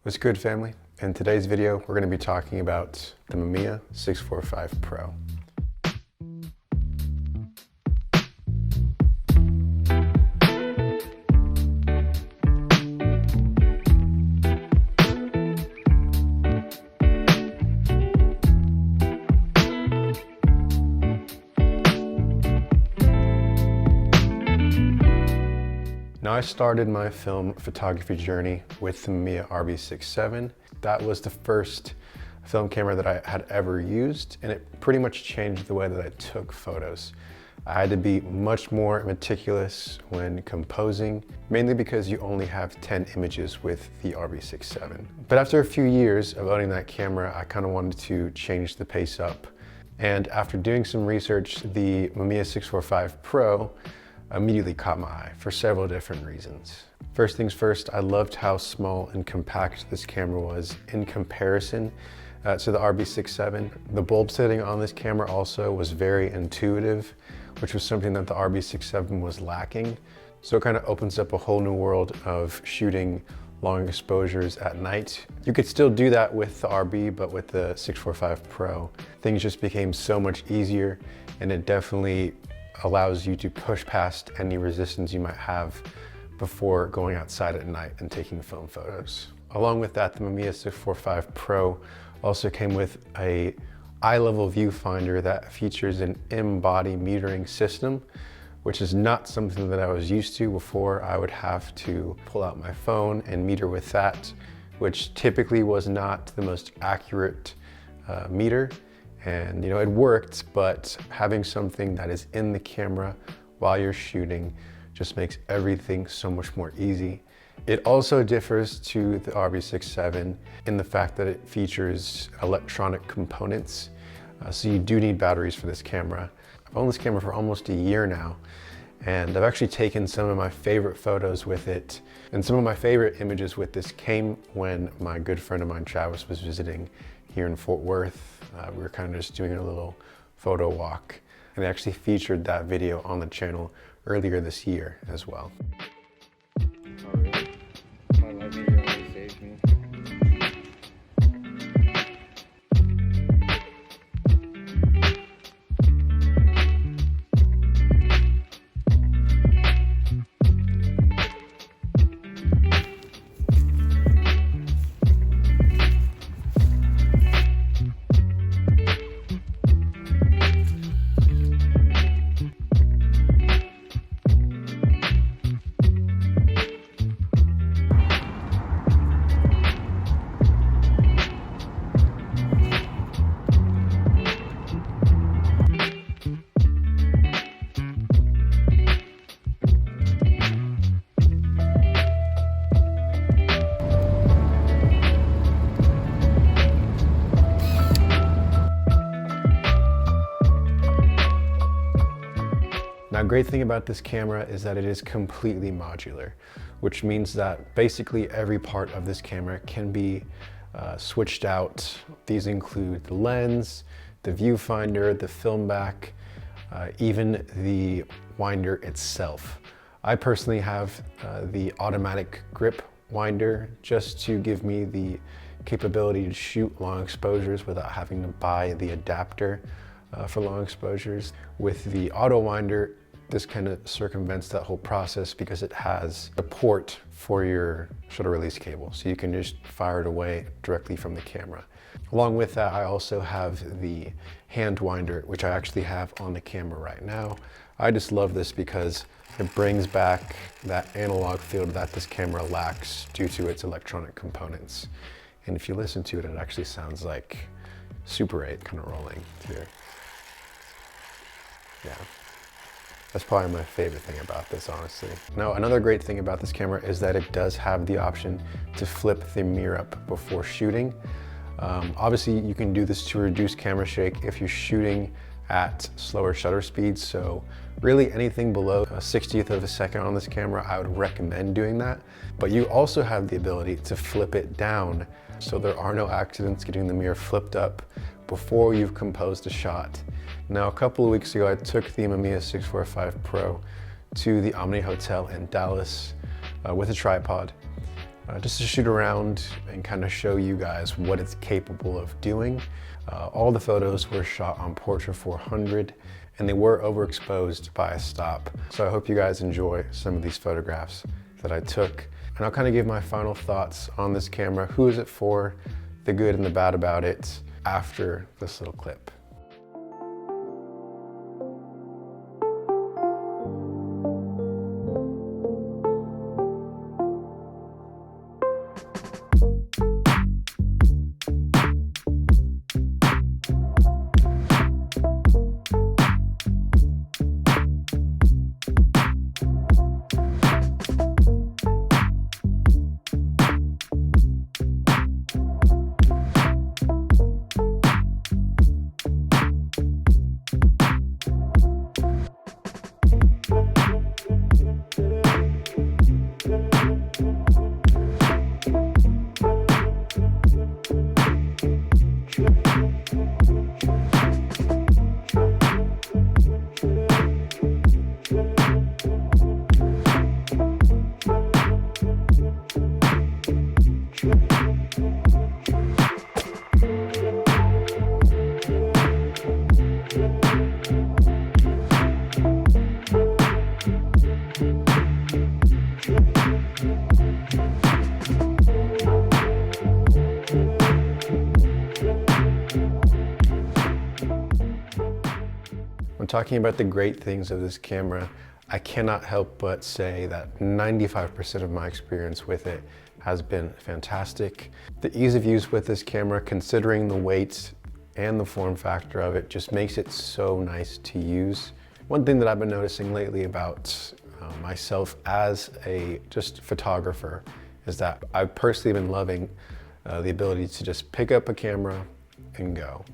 What's good, family? In today's video, we're going to be talking about the Mamiya 645 Pro. Now, I started my film photography journey with the Mamiya RB67. That was the first film camera that I had ever used, and it pretty much changed the way that I took photos. I had to be much more meticulous when composing, mainly because you only have 10 images with the RB67. But after a few years of owning that camera, I kind of wanted to change the pace up. And after doing some research, the Mamiya 645 Pro immediately caught my eye for several different reasons. First things first, I loved how small and compact this camera was in comparison to the RB67. The bulb setting on this camera also was very intuitive, which was something that the RB67 was lacking. So it kind of opens up a whole new world of shooting long exposures at night. You could still do that with the RB, but with the 645 Pro, things just became so much easier, and it definitely allows you to push past any resistance you might have before going outside at night and taking film photos. Along with that, the Mamiya 645 Pro also came with a eye-level viewfinder that features an in-body metering system, which is not something that I was used to before. I would have to pull out my phone and meter with that, which typically was not the most accurate meter. And it worked, but having something that is in the camera while you're shooting just makes everything so much more easy. It also differs to the RB67 in the fact that it features electronic components. So you do need batteries for this camera. I've owned this camera for almost a year now, and I've actually taken some of my favorite photos with it. And some of my favorite images with this came when my good friend of mine, Travis, was visiting here in Fort Worth. We were kind of just doing a little photo walk, and I actually featured that video on the channel earlier this year as well. Oh, really? My live video always saved me. Now, a great thing about this camera is that it is completely modular, which means that basically every part of this camera can be switched out. These include the lens, the viewfinder, the film back, even the winder itself. I personally have the automatic grip winder just to give me the capability to shoot long exposures without having to buy the adapter for long exposures. With the auto winder, this kind of circumvents that whole process because it has a port for your shutter release cable, so you can just fire it away directly from the camera. Along with that, I also have the hand winder, which I actually have on the camera right now. I just love this because it brings back that analog feel that this camera lacks due to its electronic components. And if you listen to it, it actually sounds like Super 8 kind of rolling through. Yeah. That's probably my favorite thing about this, honestly. Now, another great thing about this camera is that it does have the option to flip the mirror up before shooting. Obviously, you can do this to reduce camera shake if you're shooting at slower shutter speeds. So really anything below a 60th of a second on this camera, I would recommend doing that. But you also have the ability to flip it down, so there are no accidents getting the mirror flipped up before you've composed a shot. Now, a couple of weeks ago, I took the Mamiya 645 Pro to the Omni Hotel in Dallas with a tripod. just to shoot around and kind of show you guys what it's capable of doing. All the photos were shot on Portra 400 and they were overexposed by a stop. So I hope you guys enjoy some of these photographs that I took. And I'll kind of give my final thoughts on this camera, who is it for, the good and the bad about it, after this little clip. When talking about the great things of this camera, I cannot help but say that 95% of my experience with it has been fantastic. The ease of use with this camera, considering the weight and the form factor of it, just makes it so nice to use. One thing that I've been noticing lately about myself as a just photographer is that I've personally been loving the ability to just pick up a camera and go.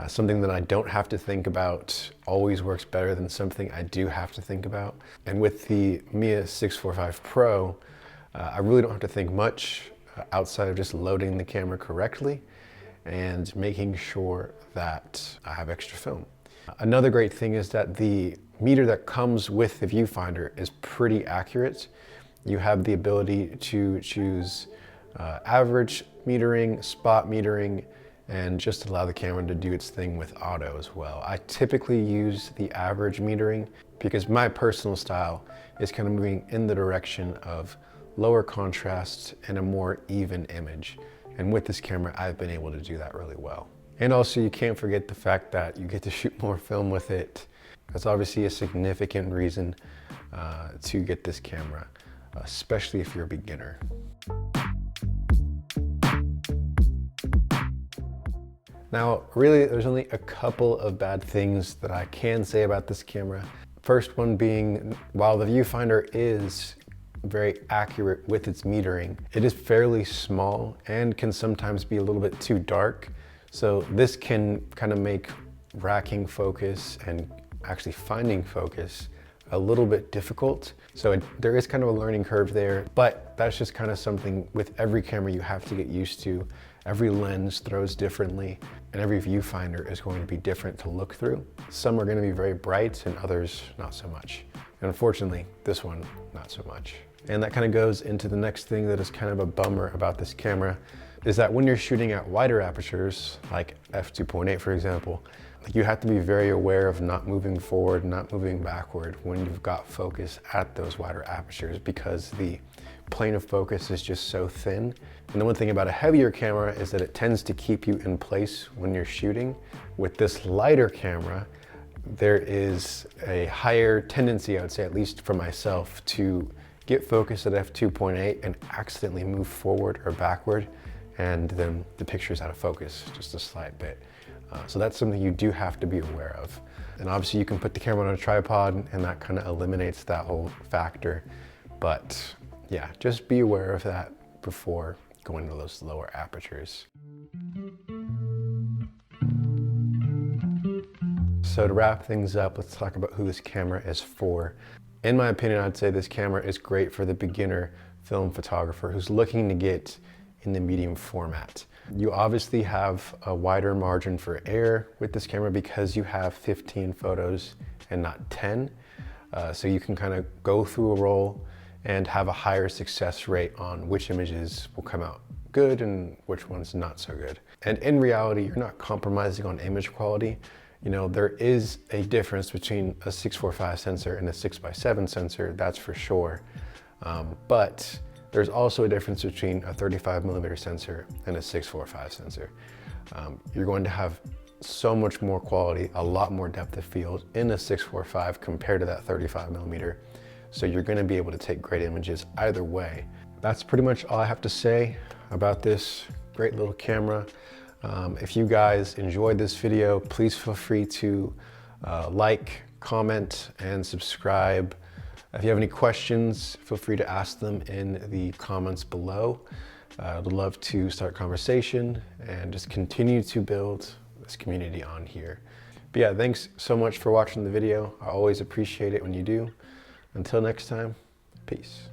Something that I don't have to think about always works better than something I do have to think about. And with the Mamiya 645 Pro, I really don't have to think much outside of just loading the camera correctly and making sure that I have extra film. Another great thing is that the meter that comes with the viewfinder is pretty accurate. You have the ability to choose average metering, spot metering, and just allow the camera to do its thing with auto as well. I typically use the average metering because my personal style is kind of moving in the direction of lower contrast and a more even image. And with this camera, I've been able to do that really well. And also you can't forget the fact that you get to shoot more film with it. That's obviously a significant reason to get this camera, especially if you're a beginner. Now, really, there's only a couple of bad things that I can say about this camera. First one being, while the viewfinder is very accurate with its metering, it is fairly small and can sometimes be a little bit too dark. So this can kind of make racking focus and actually finding focus a little bit difficult. So there is kind of a learning curve there, but that's just kind of something with every camera you have to get used to. Every lens throws differently and every viewfinder is going to be different to look through. Some are going to be very bright and others not so much. And unfortunately, this one, not so much. And that kind of goes into the next thing that is kind of a bummer about this camera, is that when you're shooting at wider apertures, like f2.8 for example, you have to be very aware of not moving forward, not moving backward when you've got focus at those wider apertures, because the plane of focus is just so thin. And the one thing about a heavier camera is that it tends to keep you in place when you're shooting. With this lighter camera, there is a higher tendency, I would say, at least for myself, to get focus at f2.8 and accidentally move forward or backward, and then the picture's out of focus just a slight bit. So that's something you do have to be aware of. And obviously you can put the camera on a tripod and that kind of eliminates that whole factor. But yeah, just be aware of that before going to those lower apertures. So to wrap things up, let's talk about who this camera is for. In my opinion, I'd say this camera is great for the beginner film photographer who's looking to get in the medium format. You obviously have a wider margin for error with this camera because you have 15 photos and not 10. So you can kind of go through a roll and have a higher success rate on which images will come out good and which ones not so good. And in reality, you're not compromising on image quality. You know, there is a difference between a 645 sensor and a 6x7 sensor, that's for sure. But there's also a difference between a 35mm sensor and a 645 sensor. You're going to have so much more quality, a lot more depth of field in a 645 compared to that 35mm. So you're going to be able to take great images either way. That's pretty much all I have to say about this great little camera. If you guys enjoyed this video, please feel free to like, comment, and subscribe. If you have any questions, feel free to ask them in the comments below. I'd love to start conversation and just continue to build this community on here. But yeah, thanks so much for watching the video. I always appreciate it when you do. Until next time, peace.